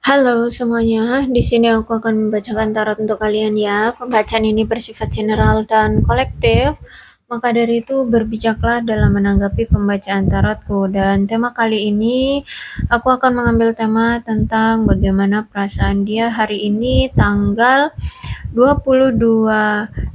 Halo semuanya, di sini aku akan membacakan tarot untuk kalian ya. Pembacaan ini bersifat general dan kolektif, maka dari itu berbijaklah dalam menanggapi pembacaan tarotku. Dan tema kali ini, aku akan mengambil tema tentang bagaimana perasaan dia hari ini tanggal 22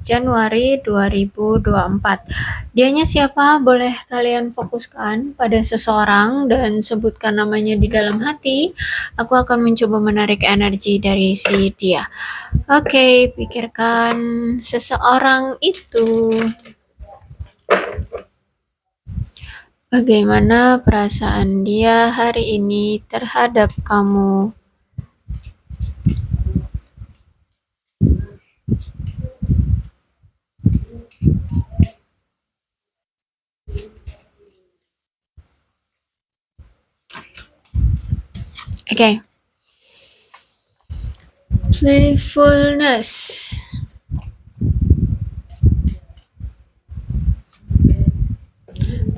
Januari 2024. Dianya siapa? Boleh kalian fokuskan pada seseorang dan sebutkan namanya di dalam hati. Aku akan mencoba menarik energi dari si dia. Oke, pikirkan seseorang itu. Bagaimana perasaan dia hari ini terhadap kamu? Oke. Playfulness.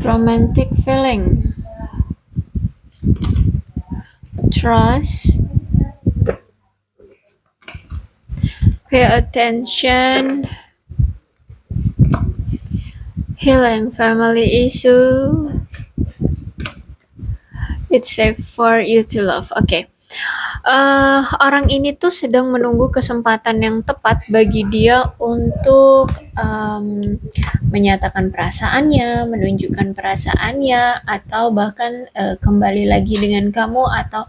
Romantic feeling. Trust. Pay attention. Healing family issue. It's safe for you to love. Oke. Orang ini tuh sedang menunggu kesempatan yang tepat bagi dia untuk menyatakan perasaannya, menunjukkan perasaannya, atau bahkan kembali lagi dengan kamu, atau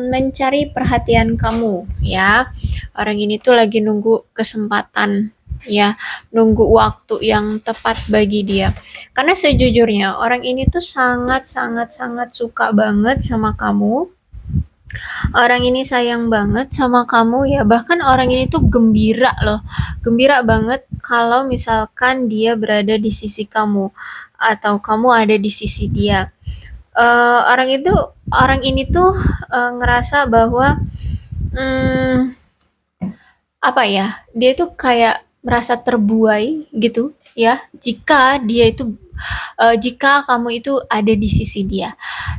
mencari perhatian kamu, ya. Orang ini tuh lagi nunggu kesempatan, ya, nunggu waktu yang tepat bagi dia. Karena sejujurnya orang ini tuh sangat suka banget sama kamu. Orang ini sayang banget sama kamu ya, bahkan orang ini tuh gembira loh. Gembira banget kalau misalkan dia berada di sisi kamu atau kamu ada di sisi dia. Orang ini tuh ngerasa bahwa apa ya, dia tuh kayak merasa terbuai gitu ya, jika kamu itu ada di sisi dia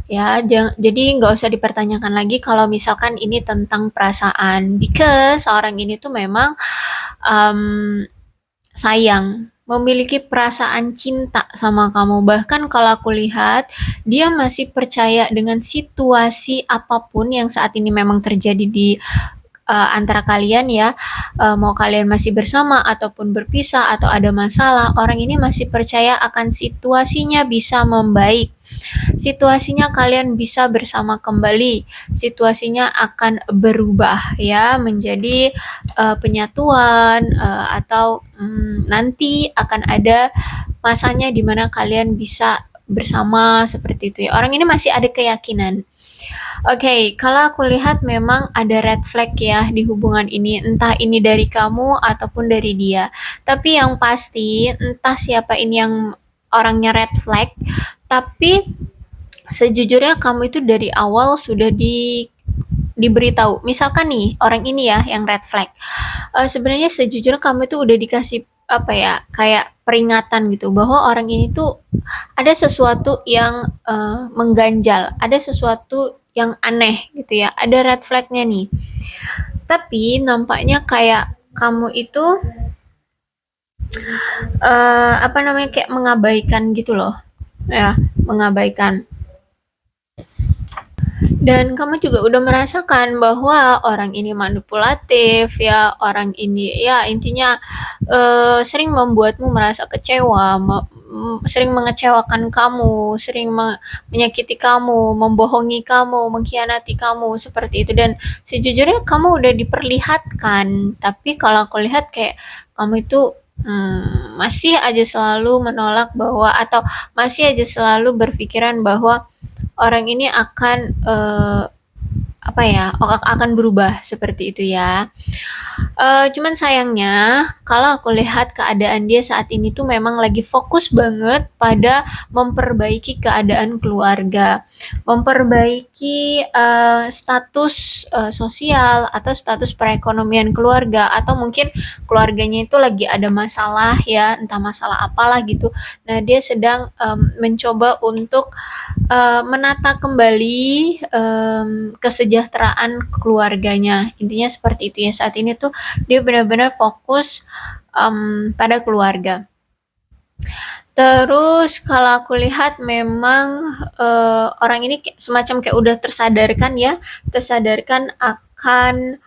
ya. Jadi nggak usah dipertanyakan lagi kalau misalkan ini tentang perasaan, because orang ini tuh memang sayang, memiliki perasaan cinta sama kamu. Bahkan kalau aku lihat, dia masih percaya dengan situasi apapun yang saat ini memang terjadi di antara kalian ya, mau kalian masih bersama ataupun berpisah atau ada masalah, orang ini masih percaya akan situasinya bisa membaik, situasinya kalian bisa bersama kembali, situasinya akan berubah ya menjadi penyatuan, atau nanti akan ada masanya di mana kalian bisa bersama seperti itu ya. Orang ini masih ada keyakinan. Oke, kalau aku lihat memang ada red flag ya di hubungan ini, entah ini dari kamu ataupun dari dia. Tapi yang pasti, entah siapa ini yang orangnya red flag, tapi sejujurnya kamu itu dari awal sudah diberitahu. Misalkan nih, orang ini ya yang red flag. Sebenarnya sejujurnya kamu itu udah dikasih apa ya, kayak peringatan gitu bahwa orang ini tuh ada sesuatu yang mengganjal, ada sesuatu yang aneh gitu ya, ada red flagnya nih. Tapi nampaknya kayak kamu itu apa namanya, kayak mengabaikan gitu loh, ya, mengabaikan. Dan kamu juga udah merasakan bahwa orang ini manipulatif ya, orang ini ya intinya sering membuatmu merasa kecewa, sering mengecewakan kamu, sering menyakiti kamu, membohongi kamu, mengkhianati kamu seperti itu. Dan sejujurnya kamu udah diperlihatkan, tapi kalau aku lihat kayak kamu itu masih aja selalu menolak bahwa, atau masih aja selalu berpikiran bahwa orang ini akan apa ya, akan berubah seperti itu ya. Cuman sayangnya kalau aku lihat keadaan dia saat ini tuh memang lagi fokus banget pada memperbaiki keadaan keluarga, memperbaiki status sosial atau status perekonomian keluarga, atau mungkin keluarganya itu lagi ada masalah ya, entah masalah apalah gitu. Nah, dia sedang mencoba untuk menata kembali kesejahteraan keluarganya. Intinya seperti itu ya. Saat ini tuh dia benar-benar fokus pada keluarga. Terus kalau aku lihat memang orang ini semacam kayak udah tersadarkan ya, tersadarkan akan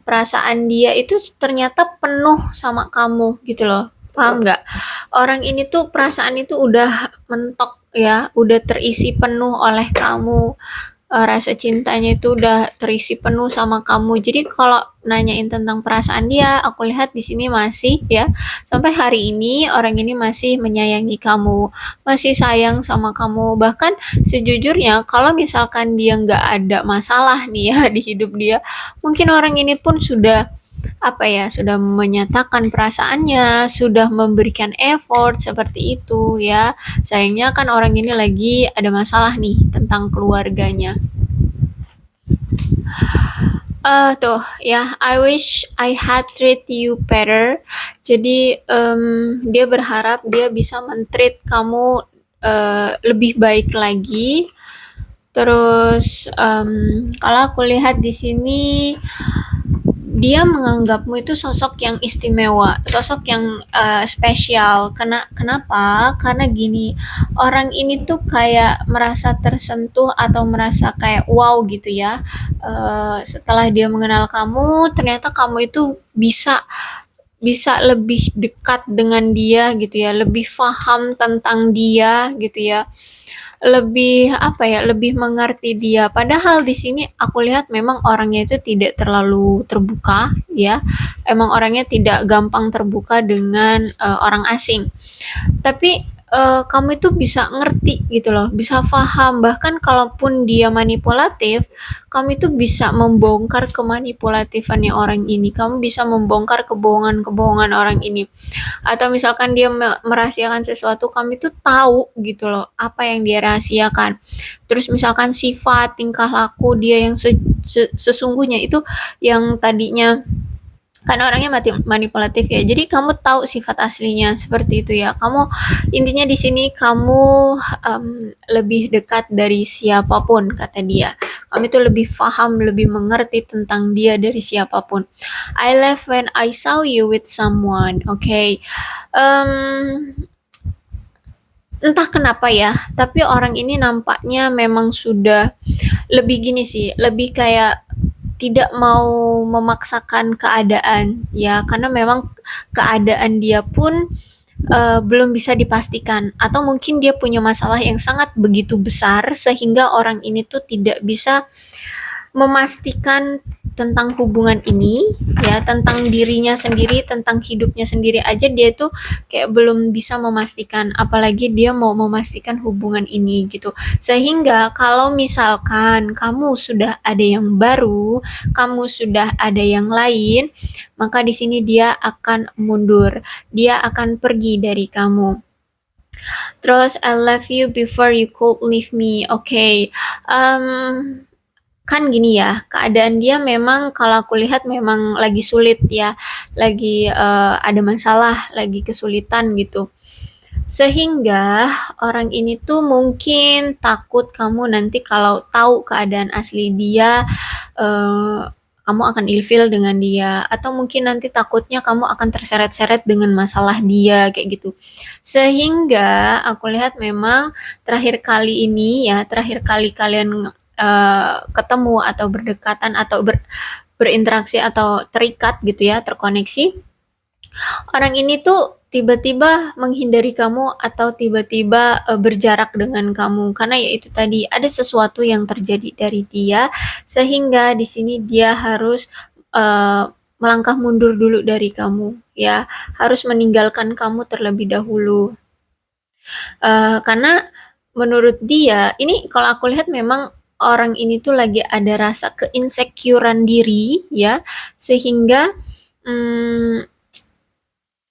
perasaan dia itu ternyata penuh sama kamu gitu loh. Paham nggak? Orang ini tuh perasaan itu udah mentok ya, udah terisi penuh oleh kamu. Rasa cintanya itu udah terisi penuh sama kamu. Jadi kalau nanyain tentang perasaan dia, aku lihat di sini masih ya, sampai hari ini orang ini masih menyayangi kamu, masih sayang sama kamu. Bahkan sejujurnya kalau misalkan dia nggak ada masalah nih ya di hidup dia, mungkin orang ini pun sudah apa ya, sudah menyatakan perasaannya, sudah memberikan effort seperti itu ya. Sayangnya kan orang ini lagi ada masalah nih tentang keluarganya. Tuh ya, I wish I had treat you better. Jadi dia berharap dia bisa men-treat kamu lebih baik lagi. Terus kalau aku lihat di sini dia menganggapmu itu sosok yang istimewa, sosok yang spesial. Kenapa? Karena gini, orang ini tuh kayak merasa tersentuh atau merasa kayak wow gitu ya. Setelah dia mengenal kamu, ternyata kamu itu bisa bisa lebih dekat dengan dia gitu ya, lebih paham tentang dia gitu ya, lebih apa ya, lebih mengerti dia. Padahal di sini aku lihat memang orangnya itu tidak terlalu terbuka ya, emang orangnya tidak gampang terbuka dengan orang asing. Tapi kamu itu bisa ngerti gitu loh, bisa paham, bahkan kalaupun dia manipulatif, kamu itu bisa membongkar kemanipulatifannya orang ini, kamu bisa membongkar kebohongan-kebohongan orang ini. Atau misalkan dia merahasiakan sesuatu, kamu itu tahu gitu loh apa yang dia rahasiakan. Terus misalkan sifat, tingkah laku dia yang sesungguhnya itu, yang tadinya kan orangnya manipulatif ya. Jadi kamu tahu sifat aslinya seperti itu ya. Kamu intinya di sini kamu lebih dekat dari siapapun kata dia. Kamu itu lebih paham, lebih mengerti tentang dia dari siapapun. I left when I saw you with someone. Okay. Entah kenapa ya, tapi orang ini nampaknya memang sudah lebih gini sih, lebih kayak tidak mau memaksakan keadaan ya, karena memang keadaan dia pun belum bisa dipastikan, atau mungkin dia punya masalah yang sangat begitu besar sehingga orang ini tuh tidak bisa memastikan tentang hubungan ini ya, tentang dirinya sendiri, tentang hidupnya sendiri aja dia tuh kayak belum bisa memastikan, apalagi dia mau memastikan hubungan ini gitu. Sehingga kalau misalkan kamu sudah ada yang baru, kamu sudah ada yang lain, maka di sini dia akan mundur, dia akan pergi dari kamu. Terus I love you before you could leave me. Okay. Kan gini ya, keadaan dia memang kalau aku lihat memang lagi sulit ya, lagi ada masalah, lagi kesulitan gitu. Sehingga orang ini tuh mungkin takut kamu nanti kalau tahu keadaan asli dia, kamu akan ilfil dengan dia, atau mungkin nanti takutnya kamu akan terseret-seret dengan masalah dia kayak gitu. Sehingga aku lihat memang terakhir kali ini ya, terakhir kali kalian ketemu atau berdekatan atau berinteraksi atau terikat gitu ya, terkoneksi, orang ini tuh tiba-tiba menghindari kamu atau tiba-tiba berjarak dengan kamu, karena ya itu tadi ada sesuatu yang terjadi dari dia sehingga di sini dia harus melangkah mundur dulu dari kamu ya, harus meninggalkan kamu terlebih dahulu. Karena menurut dia ini, kalau aku lihat memang orang ini tuh lagi ada rasa keinsecurean diri ya, sehingga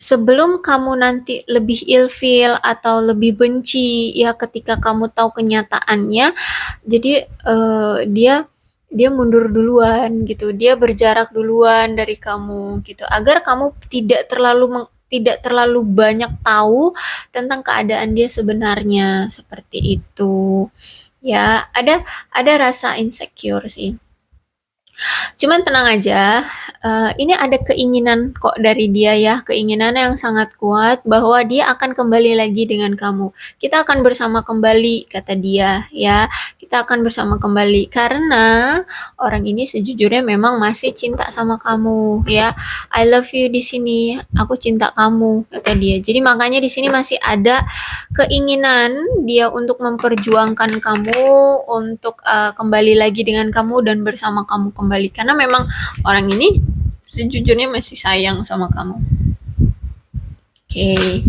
sebelum kamu nanti lebih ilfeel atau lebih benci ya ketika kamu tahu kenyataannya, jadi dia dia mundur duluan gitu, dia berjarak duluan dari kamu gitu, agar kamu tidak terlalu banyak tahu tentang keadaan dia sebenarnya, seperti itu. Ya, ada rasa insecure sih. Cuman tenang aja, ini ada keinginan kok dari dia ya, keinginan yang sangat kuat bahwa dia akan kembali lagi dengan kamu. Kita akan bersama kembali, kata dia ya. Kita akan bersama kembali karena orang ini sejujurnya memang masih cinta sama kamu ya. I love you di sini, aku cinta kamu, kata dia. Jadi makanya di sini masih ada keinginan dia untuk memperjuangkan kamu untuk kembali lagi dengan kamu dan bersama kamu kembali karena memang orang ini sejujurnya masih sayang sama kamu. Oke. Okay.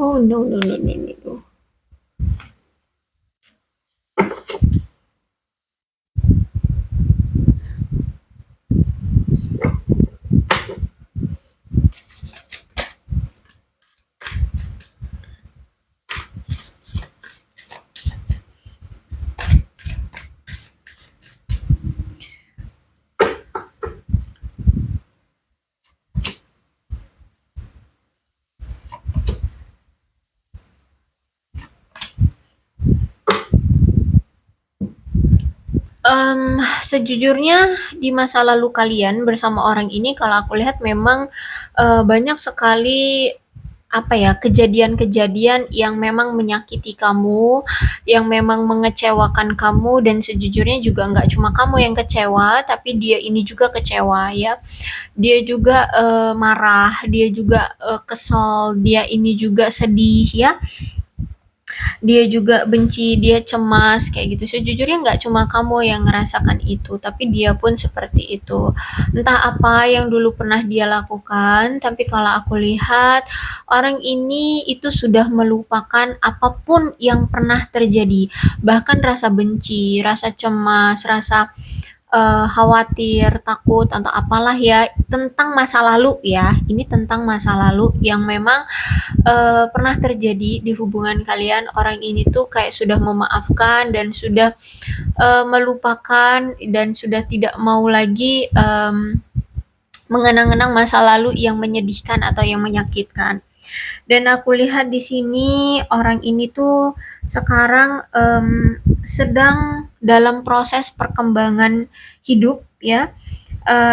Oh no no no no no no. Sejujurnya di masa lalu kalian bersama orang ini kalau aku lihat memang banyak sekali apa ya, kejadian-kejadian yang memang menyakiti kamu, yang memang mengecewakan kamu dan sejujurnya juga nggak cuma kamu yang kecewa, tapi dia ini juga kecewa ya. Dia juga marah, dia juga kesel, dia ini juga sedih ya. Dia juga benci, dia cemas kayak gitu. Sejujurnya nggak cuma kamu yang ngerasakan itu, tapi dia pun seperti itu. Entah apa yang dulu pernah dia lakukan, tapi kalau aku lihat orang ini itu sudah melupakan apapun yang pernah terjadi. Bahkan rasa benci, rasa cemas, rasa khawatir, takut, atau apalah ya tentang masa lalu ya. Ini tentang masa lalu yang memang pernah terjadi di hubungan kalian. Orang ini tuh kayak sudah memaafkan dan sudah melupakan dan sudah tidak mau lagi mengenang-enang masa lalu yang menyedihkan atau yang menyakitkan. Dan aku lihat di sini orang ini tuh sekarang sedang dalam proses perkembangan hidup ya.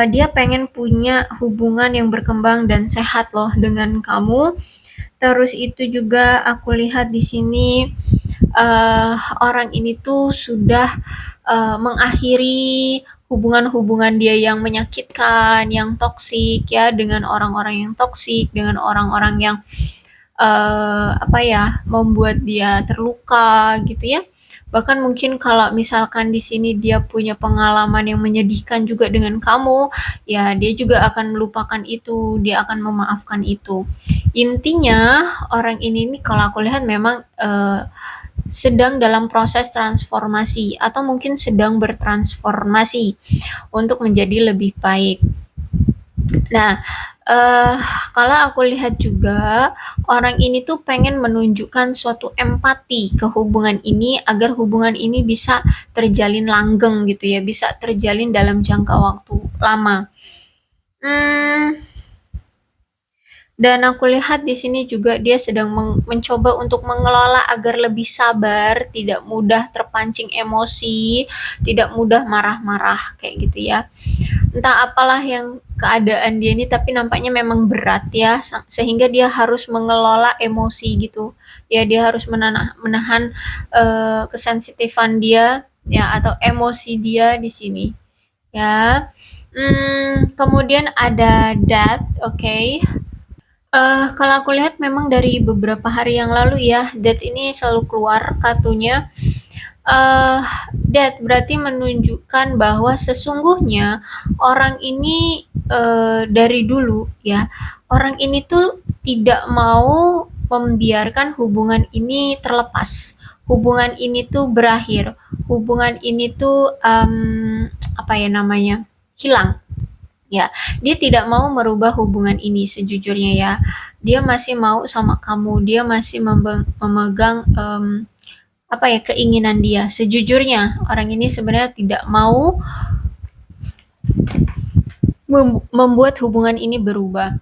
Dia pengen punya hubungan yang berkembang dan sehat loh dengan kamu. Terus itu juga aku lihat di sini orang ini tuh sudah mengakhiri hubungan-hubungan dia yang menyakitkan, yang toksik ya, dengan orang-orang yang toksik, dengan orang-orang yang apa ya, membuat dia terluka gitu ya. Bahkan mungkin kalau misalkan di sini dia punya pengalaman yang menyedihkan juga dengan kamu, ya dia juga akan melupakan itu, dia akan memaafkan itu. Intinya orang ini nih kalau aku lihat memang sedang dalam proses transformasi atau mungkin sedang bertransformasi untuk menjadi lebih baik. Nah, kalau aku lihat juga orang ini tuh pengen menunjukkan suatu empati ke hubungan ini agar hubungan ini bisa terjalin langgeng gitu ya, bisa terjalin dalam jangka waktu lama. Dan aku lihat di sini juga dia sedang mencoba untuk mengelola agar lebih sabar, tidak mudah terpancing emosi, tidak mudah marah-marah kayak gitu ya. Entah apalah yang keadaan dia ini tapi nampaknya memang berat ya sehingga dia harus mengelola emosi gitu. Ya dia harus menahan kesensitifan dia ya atau emosi dia di sini. Ya. Kemudian ada death, oke. Kalau aku lihat memang dari beberapa hari yang lalu ya, Dad ini selalu keluar kartunya. Eh, That berarti menunjukkan bahwa sesungguhnya orang ini dari dulu ya, orang ini tuh tidak mau membiarkan hubungan ini terlepas. Hubungan ini tuh berakhir. Hubungan ini tuh apa ya namanya? Hilang. Ya, dia tidak mau merubah hubungan ini sejujurnya ya. Dia masih mau sama kamu, dia masih memegang apa ya keinginan dia. Sejujurnya orang ini sebenarnya tidak mau membuat hubungan ini berubah.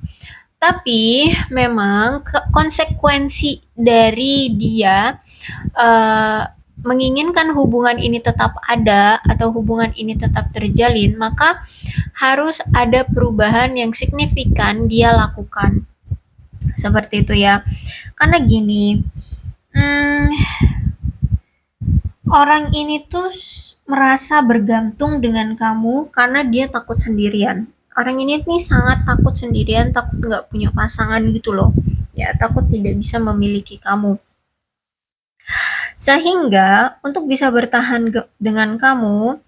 Tapi memang konsekuensi dari dia uh, menginginkan hubungan ini tetap ada atau hubungan ini tetap terjalin, maka harus ada perubahan yang signifikan dia lakukan. Seperti itu ya. Karena gini, hmm, orang ini tuh merasa bergantung dengan kamu karena dia takut sendirian. Orang ini nih sangat takut sendirian, takut nggak punya pasangan gitu loh. Ya, takut tidak bisa memiliki kamu. Sehingga untuk bisa bertahan dengan kamu,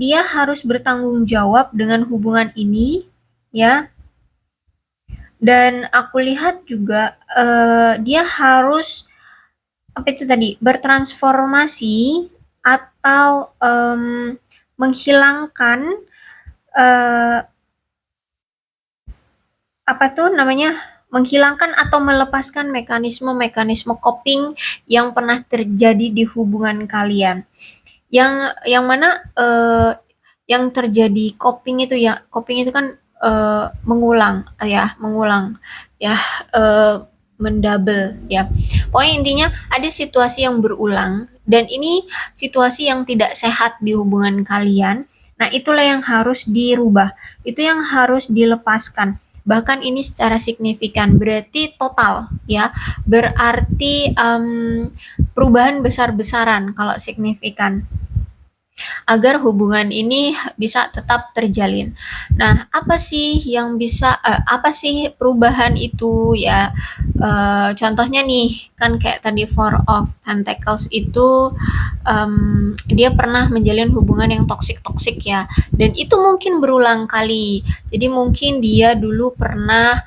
dia harus bertanggung jawab dengan hubungan ini, ya. Dan aku lihat juga dia harus apa itu tadi bertransformasi atau menghilangkan eh, apa tuh namanya menghilangkan atau melepaskan mekanisme-mekanisme coping yang pernah terjadi di hubungan kalian. Yang mana yang terjadi coping itu ya coping itu kan mengulang ya mendouble ya. Pokoknya intinya ada situasi yang berulang dan ini situasi yang tidak sehat di hubungan kalian. Nah, itulah yang harus dirubah. Itu yang harus dilepaskan. Bahkan ini secara signifikan berarti total ya. Berarti perubahan besar-besaran kalau signifikan agar hubungan ini bisa tetap terjalin. Nah, apa sih perubahan itu ya? Contohnya nih, kan kayak tadi Four of Pentacles itu dia pernah menjalin hubungan yang toksik-toksik ya, dan itu mungkin berulang kali. Jadi mungkin dia dulu pernah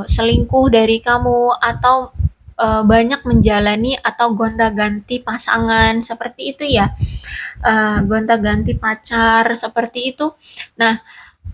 selingkuh dari kamu atau banyak menjalani atau gonta-ganti pasangan seperti itu ya, gonta-ganti pacar seperti itu. Nah,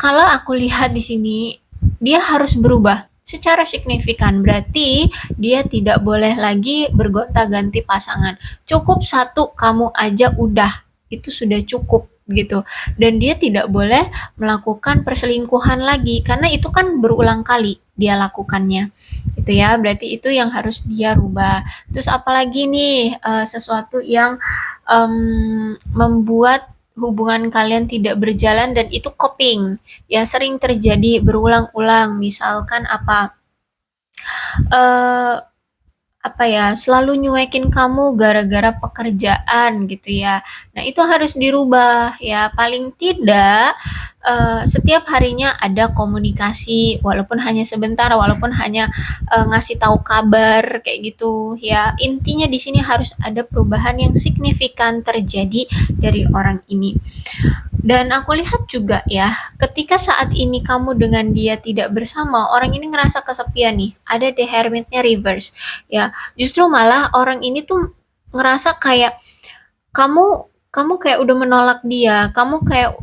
kalau aku lihat di sini dia harus berubah secara signifikan, berarti dia tidak boleh lagi bergonta-ganti pasangan. Cukup satu kamu aja udah, itu sudah cukup gitu. Dan dia tidak boleh melakukan perselingkuhan lagi karena itu kan berulang kali dia lakukannya. Itu ya, berarti itu yang harus dia rubah. Terus apalagi nih sesuatu yang membuat hubungan kalian tidak berjalan dan itu coping ya sering terjadi berulang-ulang, misalkan eh apa ya, selalu nyuekin kamu gara-gara pekerjaan gitu ya. Nah, itu harus dirubah ya. Paling tidak setiap harinya ada komunikasi walaupun hanya sebentar, walaupun hanya ngasih tahu kabar kayak gitu ya. Intinya di sini harus ada perubahan yang signifikan terjadi dari orang ini. Dan aku lihat juga ya, ketika saat ini kamu dengan dia tidak bersama, orang ini ngerasa kesepian nih. Ada the hermitnya reverse ya, justru malah orang ini tuh ngerasa kayak kamu kamu kayak udah menolak dia, kamu kayak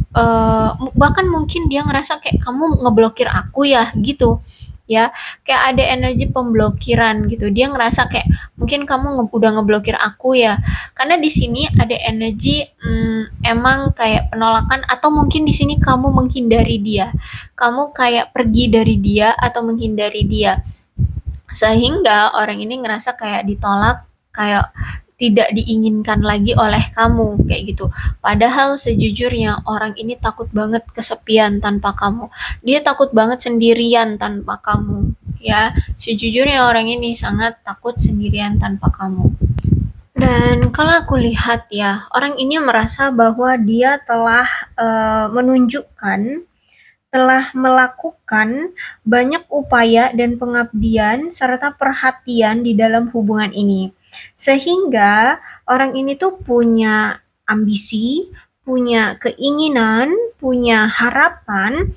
bahkan mungkin dia ngerasa kayak kamu ngeblokir aku ya gitu ya, kayak ada energi pemblokiran gitu. Dia ngerasa kayak mungkin kamu udah ngeblokir aku ya, karena di sini ada energi emang kayak penolakan atau mungkin di sini kamu menghindari dia, kamu kayak pergi dari dia atau menghindari dia, sehingga orang ini ngerasa kayak ditolak, kayak tidak diinginkan lagi oleh kamu kayak gitu. Padahal sejujurnya orang ini takut banget kesepian tanpa kamu. Dia takut banget sendirian tanpa kamu. Ya, sejujurnya orang ini sangat takut sendirian tanpa kamu. Dan kalau aku lihat ya, orang ini merasa bahwa dia telah menunjukkan telah melakukan banyak upaya dan pengabdian serta perhatian di dalam hubungan ini. Sehingga orang ini tuh punya ambisi, punya keinginan, punya harapan,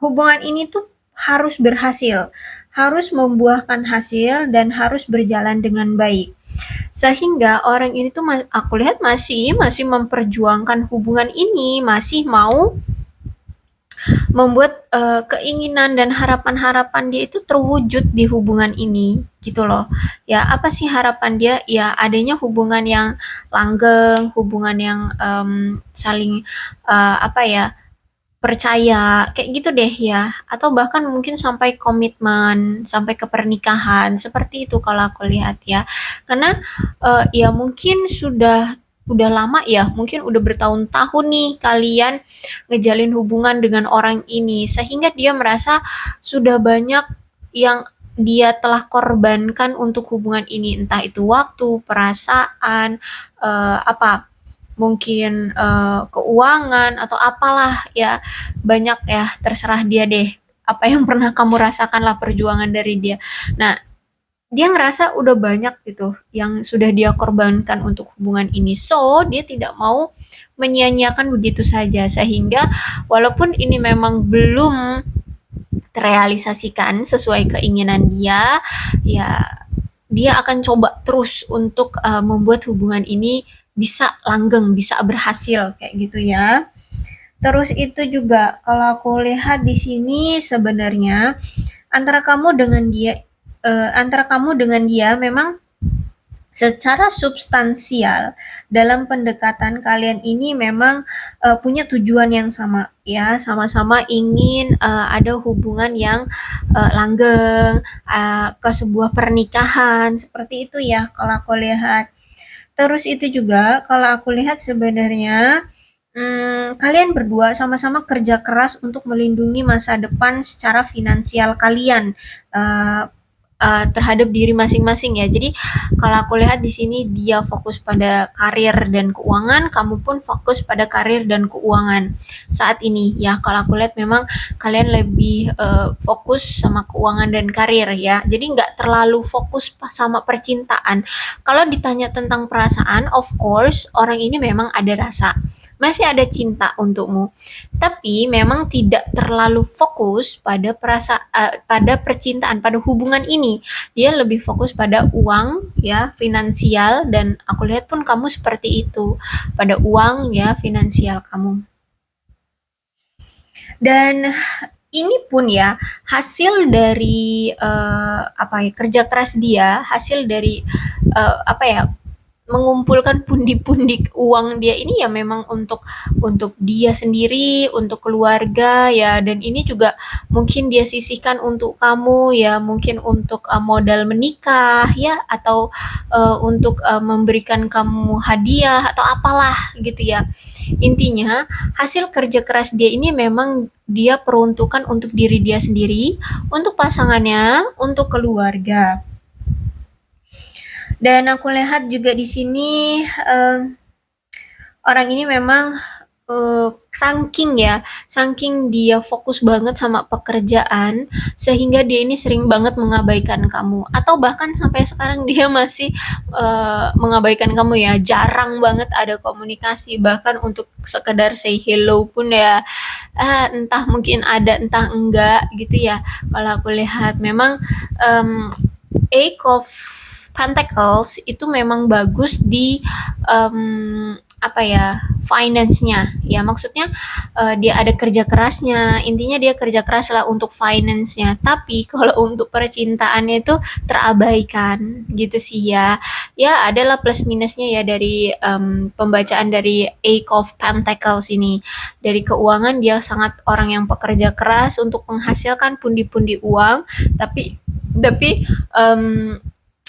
hubungan ini tuh harus berhasil, harus membuahkan hasil dan harus berjalan dengan baik. Sehingga orang ini tuh aku lihat masih memperjuangkan hubungan ini, masih mau membuat keinginan dan harapan-harapan dia itu terwujud di hubungan ini gitu loh. Ya apa sih harapan dia? Ya adanya hubungan yang langgeng, hubungan yang saling apa ya, percaya kayak gitu deh ya, atau bahkan mungkin sampai komitmen, sampai ke pernikahan, seperti itu kalau aku lihat ya. Karena ya mungkin udah lama ya, mungkin udah bertahun-tahun nih kalian ngejalin hubungan dengan orang ini, sehingga dia merasa sudah banyak yang dia telah korbankan untuk hubungan ini, entah itu waktu, perasaan, apa mungkin keuangan atau apalah ya, banyak ya, terserah dia deh apa yang pernah kamu rasakan lah perjuangan dari dia. Nah, dia ngerasa udah banyak gitu yang sudah dia korbankan untuk hubungan ini, so dia tidak mau menyia-nyiakan begitu saja, sehingga walaupun ini memang belum terrealisasikan sesuai keinginan dia, ya dia akan coba terus untuk membuat hubungan ini bisa langgeng, bisa berhasil kayak gitu ya. Terus itu juga kalau aku lihat di sini sebenarnya antara kamu dengan dia memang secara substansial dalam pendekatan kalian ini memang punya tujuan yang sama ya, sama-sama ingin ada hubungan yang langgeng, ke sebuah pernikahan seperti itu ya kalau aku lihat. Terus itu juga kalau aku lihat sebenarnya kalian berdua sama-sama kerja keras untuk melindungi masa depan secara finansial kalian, terhadap diri masing-masing ya. Jadi kalau aku lihat di sini dia fokus pada karir dan keuangan, kamu pun fokus pada karir dan keuangan saat ini ya. Kalau aku lihat memang kalian lebih fokus sama keuangan dan karir ya. Jadi nggak terlalu fokus sama percintaan. Kalau ditanya tentang perasaan, of course orang ini memang ada rasa, masih ada cinta untukmu, tapi memang tidak terlalu fokus pada pada percintaan, pada hubungan ini. Dia lebih fokus pada uang ya, finansial, dan aku lihat pun kamu seperti itu, pada uang ya, finansial kamu. Dan ini pun ya hasil dari apa ya, kerja keras dia, hasil dari apa ya, mengumpulkan pundi-pundi uang dia ini ya memang untuk dia sendiri, untuk keluarga ya, dan ini juga mungkin dia sisihkan untuk kamu ya, mungkin untuk modal menikah ya, atau untuk memberikan kamu hadiah atau apalah gitu ya. Intinya hasil kerja keras dia ini memang dia peruntukan untuk diri dia sendiri, untuk pasangannya, untuk keluarga. Dan aku lihat juga di sini orang ini memang saking dia fokus banget sama pekerjaan, sehingga dia ini sering banget mengabaikan kamu, atau bahkan sampai sekarang dia masih mengabaikan kamu ya, jarang banget ada komunikasi, bahkan untuk sekedar say hello pun ya entah mungkin ada entah enggak gitu ya. Kalau aku lihat memang Eight of Pentacles itu memang bagus di apa ya, finance-nya ya, maksudnya dia ada kerja kerasnya, intinya dia kerja keras lah untuk finance-nya, tapi kalau untuk percintaannya itu terabaikan gitu sih ya. Ya adalah plus minusnya ya dari pembacaan dari Eight of Pentacles ini. Dari keuangan dia sangat orang yang pekerja keras untuk menghasilkan pundi-pundi uang, tapi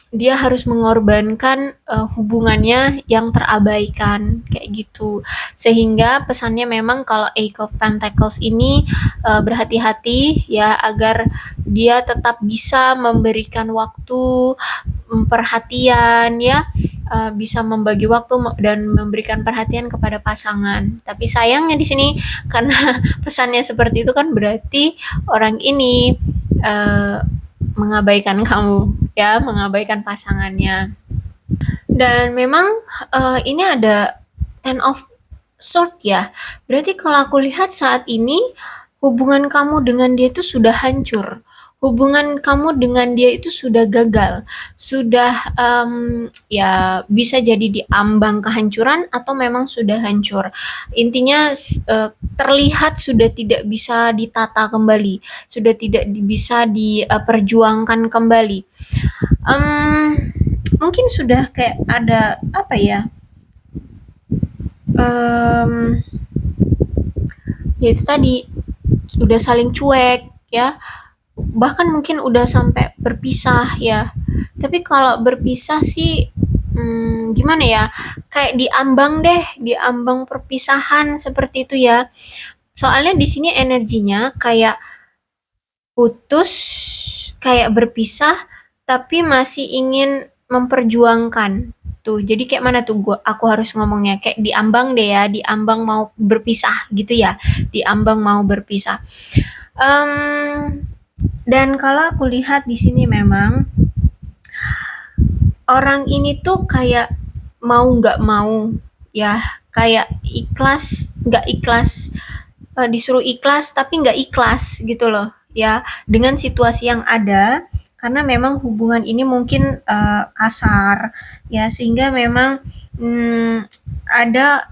dia harus mengorbankan hubungannya yang terabaikan kayak gitu, sehingga pesannya memang kalau Eight of Pentacles ini berhati-hati ya, agar dia tetap bisa memberikan waktu, perhatian ya, bisa membagi waktu dan memberikan perhatian kepada pasangan. Tapi sayangnya di sini karena pesannya seperti itu kan berarti orang ini uh, mengabaikan kamu, ya, mengabaikan pasangannya. Dan memang ini ada ten of sword ya. Berarti kalau aku lihat saat ini hubungan kamu dengan dia itu sudah hancur. Hubungan kamu dengan dia itu sudah gagal, sudah ya bisa jadi di ambang kehancuran atau memang sudah hancur. Intinya terlihat sudah tidak bisa ditata kembali, sudah tidak bisa diperjuangkan kembali. Mungkin sudah kayak ada apa ya? Ya itu tadi udah saling cuek ya, bahkan mungkin udah sampai berpisah ya. Tapi kalau berpisah sih gimana ya, kayak diambang deh, diambang perpisahan seperti itu ya. Soalnya di sini energinya kayak putus, kayak berpisah, tapi masih ingin memperjuangkan. Tuh, jadi kayak mana tuh aku harus ngomongnya? Kayak diambang deh ya, diambang mau berpisah gitu ya. Diambang mau berpisah. Dan kalau aku lihat di sini memang orang ini tuh kayak mau nggak mau ya, kayak ikhlas nggak ikhlas, disuruh ikhlas tapi nggak ikhlas gitu loh ya dengan situasi yang ada, karena memang hubungan ini mungkin kasar ya, sehingga memang ada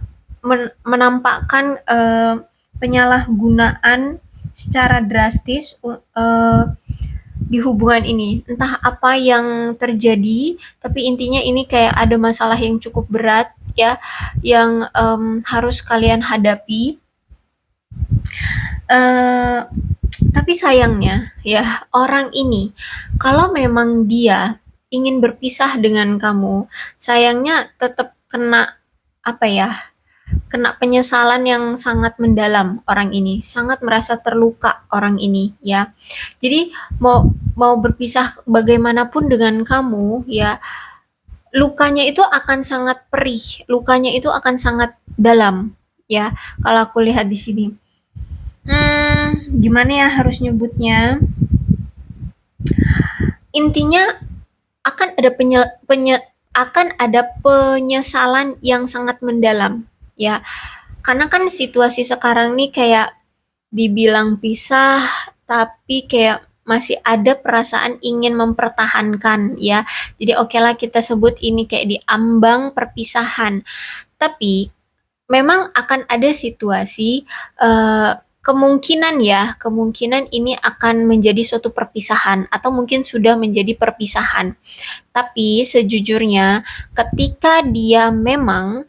menampakkan penyalahgunaan secara drastis di hubungan ini. Entah apa yang terjadi, tapi intinya ini kayak ada masalah yang cukup berat ya, yang harus kalian hadapi. Tapi sayangnya ya, orang ini kalau memang dia ingin berpisah dengan kamu, sayangnya tetap kena apa ya? Kena penyesalan yang sangat mendalam orang ini, sangat merasa terluka orang ini ya. Jadi mau mau berpisah bagaimanapun dengan kamu ya, lukanya itu akan sangat perih, lukanya itu akan sangat dalam ya. Kalau aku lihat di sini. Gimana ya harus nyebutnya? Intinya akan ada akan ada penyesalan yang sangat mendalam ya. Karena kan situasi sekarang nih kayak dibilang pisah tapi kayak masih ada perasaan ingin mempertahankan ya. Jadi oke lah kita sebut ini kayak di ambang perpisahan. Tapi memang akan ada situasi kemungkinan ini akan menjadi suatu perpisahan atau mungkin sudah menjadi perpisahan. Tapi sejujurnya ketika dia memang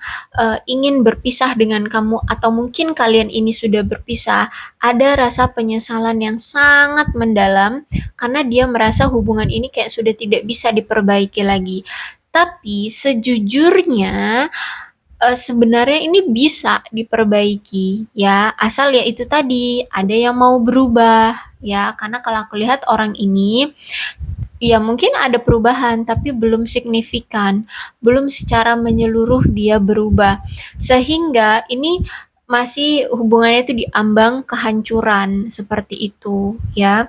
ingin berpisah dengan kamu atau mungkin kalian ini sudah berpisah, ada rasa penyesalan yang sangat mendalam karena dia merasa hubungan ini kayak sudah tidak bisa diperbaiki lagi. Tapi sejujurnya sebenarnya ini bisa diperbaiki ya, asal ya itu tadi ada yang mau berubah ya, karena kalau aku lihat orang ini ya mungkin ada perubahan tapi belum signifikan, belum secara menyeluruh dia berubah, sehingga ini masih hubungannya itu diambang kehancuran seperti itu ya.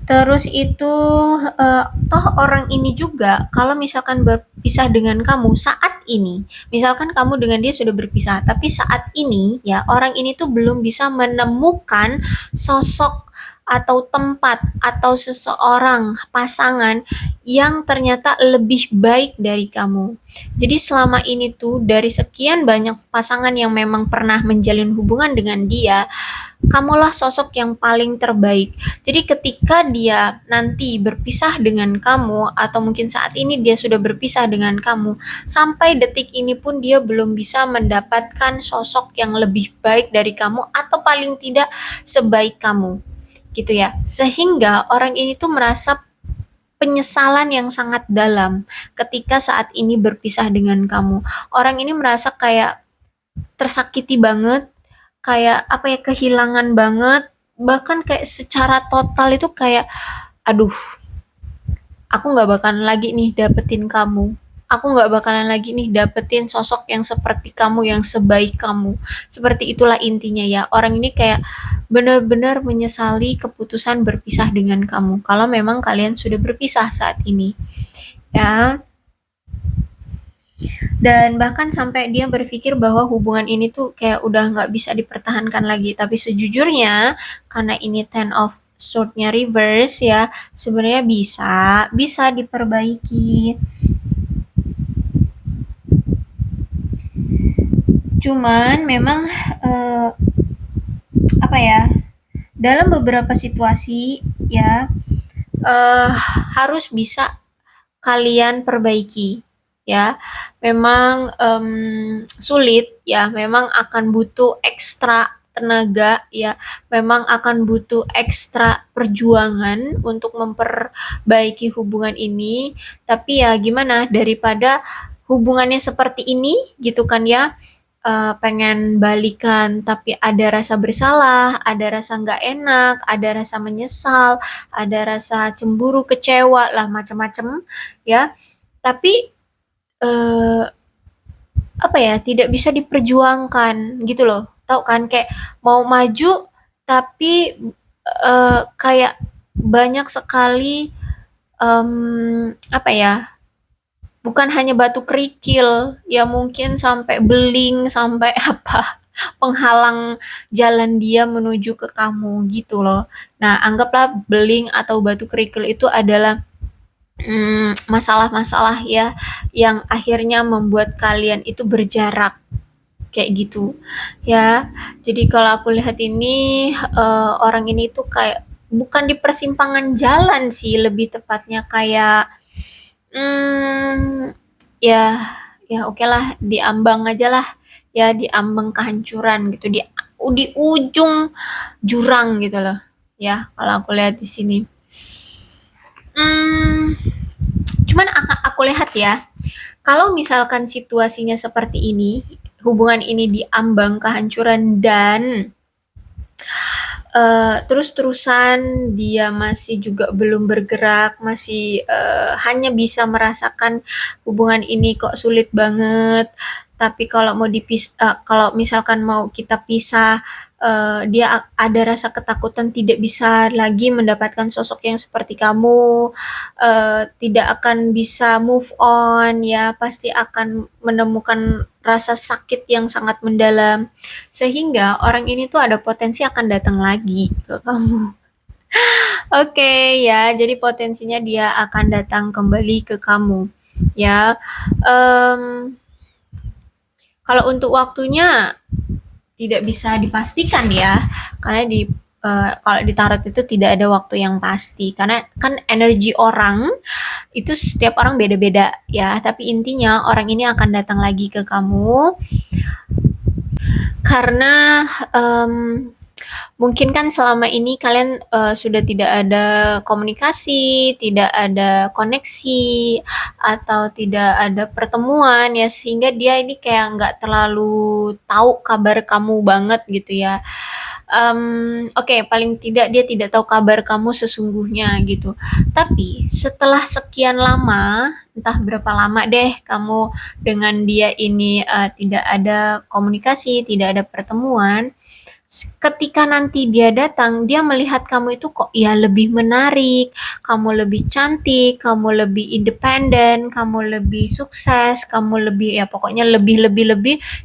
Terus itu toh orang ini juga kalau misalkan berpisah dengan kamu saat ini, misalkan kamu dengan dia sudah berpisah, tapi saat ini ya orang ini tuh belum bisa menemukan sosok atau tempat atau seseorang pasangan yang ternyata lebih baik dari kamu. Jadi selama ini tuh dari sekian banyak pasangan yang memang pernah menjalin hubungan dengan dia, kamulah sosok yang paling terbaik. Jadi ketika dia nanti berpisah dengan kamu atau mungkin saat ini dia sudah berpisah dengan kamu, sampai detik ini pun dia belum bisa mendapatkan sosok yang lebih baik dari kamu atau paling tidak sebaik kamu. Gitu ya. Sehingga orang ini tuh merasa penyesalan yang sangat dalam ketika saat ini berpisah dengan kamu. Orang ini merasa kayak tersakiti banget, kayak apa ya, kehilangan banget, bahkan kayak secara total itu kayak aduh, aku nggak bakalan lagi nih dapetin kamu. Aku nggak bakalan lagi nih dapetin sosok yang seperti kamu, yang sebaik kamu. Seperti itulah intinya ya. Orang ini kayak benar-benar menyesali keputusan berpisah dengan kamu. Kalau memang kalian sudah berpisah saat ini. Ya, dan bahkan sampai dia berpikir bahwa hubungan ini tuh kayak udah nggak bisa dipertahankan lagi. Tapi sejujurnya karena ini ten of sword-nya reverse ya, sebenarnya bisa diperbaiki. Cuman memang eh, apa ya, dalam beberapa situasi ya eh, harus bisa kalian perbaiki ya. Memang sulit ya, memang akan butuh ekstra tenaga ya, memang akan butuh ekstra perjuangan untuk memperbaiki hubungan ini. Tapi ya gimana, daripada hubungannya seperti ini gitu kan ya, pengen balikan tapi ada rasa bersalah, ada rasa nggak enak, ada rasa menyesal, ada rasa cemburu, kecewa lah, macam-macam ya. Tapi eh, apa ya, tidak bisa diperjuangkan gitu loh. Tahu kan, kayak mau maju tapi kayak banyak sekali apa ya, bukan hanya batu kerikil, ya mungkin sampai beling, sampai apa, penghalang jalan dia menuju ke kamu gitu loh. Nah, anggaplah beling atau batu kerikil itu adalah masalah-masalah ya yang akhirnya membuat kalian itu berjarak kayak gitu ya. Jadi kalau aku lihat ini orang ini tuh kayak bukan di persimpangan jalan sih, lebih tepatnya kayak Hmm, ya, ya oke lah, diambang aja lah, ya diambang kehancuran gitu, di ujung jurang gitu loh, ya kalau aku lihat di sini. Hmm, cuman aku lihat ya, kalau misalkan situasinya seperti ini, hubungan ini diambang kehancuran dan terus-terusan dia masih juga belum bergerak, masih hanya bisa merasakan hubungan ini kok sulit banget. Tapi kalau kalau misalkan mau kita pisah, dia ada rasa ketakutan tidak bisa lagi mendapatkan sosok yang seperti kamu, tidak akan bisa move on ya, pasti akan menemukan rasa sakit yang sangat mendalam. Sehingga orang ini tuh ada potensi akan datang lagi ke kamu. Oke ya, jadi potensinya dia akan datang kembali ke kamu. Ya, em, kalau untuk waktunya tidak bisa dipastikan ya, karena kalau di tarot itu tidak ada waktu yang pasti, karena kan energi orang itu setiap orang beda-beda ya. Tapi intinya orang ini akan datang lagi ke kamu karena mungkin kan selama ini kalian sudah tidak ada komunikasi, tidak ada koneksi, atau tidak ada pertemuan ya, sehingga dia ini kayak nggak terlalu tahu kabar kamu banget gitu ya. Oke, paling tidak dia tidak tahu kabar kamu sesungguhnya gitu. Tapi setelah sekian lama, entah berapa lama deh kamu dengan dia ini tidak ada komunikasi, tidak ada pertemuan, ketika nanti dia datang, dia melihat kamu itu kok ya lebih menarik, kamu lebih cantik, kamu lebih independen, kamu lebih sukses, kamu lebih ya pokoknya lebih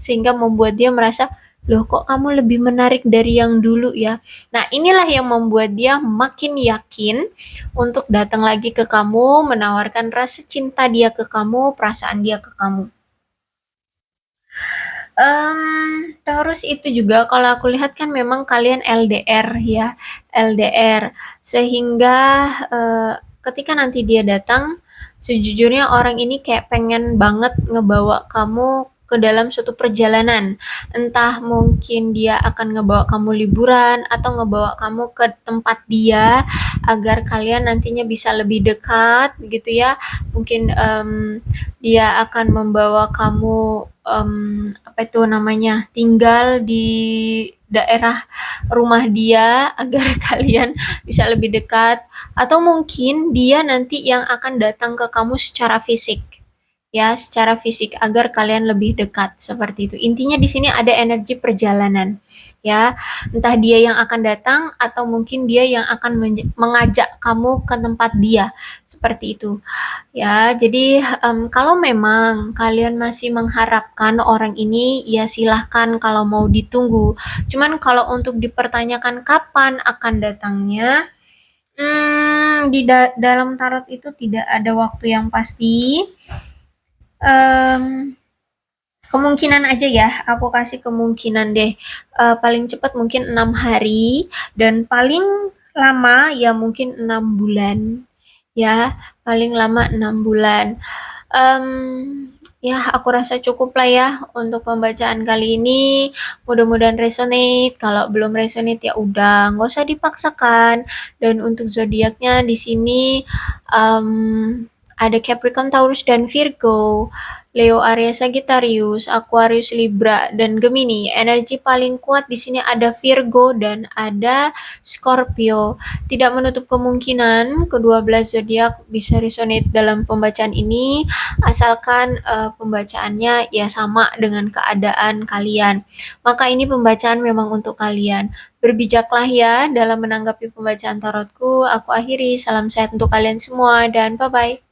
sehingga membuat dia merasa, loh kok kamu lebih menarik dari yang dulu ya. Nah, inilah yang membuat dia makin yakin untuk datang lagi ke kamu, menawarkan rasa cinta dia ke kamu, perasaan dia ke kamu. Terus itu juga kalau aku lihat kan memang kalian LDR ya, LDR. Sehingga ketika nanti dia datang, sejujurnya orang ini kayak pengen banget ngebawa kamu ke dalam suatu perjalanan. Entah mungkin dia akan ngebawa kamu liburan atau ngebawa kamu ke tempat dia agar kalian nantinya bisa lebih dekat gitu ya. Mungkin dia akan membawa kamu apa itu namanya, tinggal di daerah rumah dia agar kalian bisa lebih dekat, atau mungkin dia nanti yang akan datang ke kamu secara fisik. Ya, secara fisik agar kalian lebih dekat seperti itu. Intinya di sini ada energi perjalanan. Ya, entah dia yang akan datang atau mungkin dia yang akan mengajak kamu ke tempat dia. Seperti itu. Ya, jadi kalau memang kalian masih mengharapkan orang ini, ya silahkan kalau mau ditunggu. Cuman kalau untuk dipertanyakan kapan akan datangnya, di dalam tarot itu tidak ada waktu yang pasti. Kemungkinan aja ya, aku kasih kemungkinan deh. Paling cepat mungkin 6 hari dan paling lama ya mungkin 6 bulan. Ya, paling lama 6 bulan. Ya, aku rasa cukup lah ya untuk pembacaan kali ini. Mudah-mudahan resonate. Kalau belum resonate ya udah, nggak usah dipaksakan. Dan untuk zodiaknya di sini ada Capricorn, Taurus, dan Virgo. Leo, Aries, Sagittarius, Aquarius, Libra, dan Gemini. Energi paling kuat di sini ada Virgo dan ada Scorpio. Tidak menutup kemungkinan kedua belas zodiak bisa resonate dalam pembacaan ini, asalkan pembacaannya ya sama dengan keadaan kalian. Maka ini pembacaan memang untuk kalian. Berbijaklah ya dalam menanggapi pembacaan tarotku. Aku akhiri, salam sehat untuk kalian semua dan bye-bye.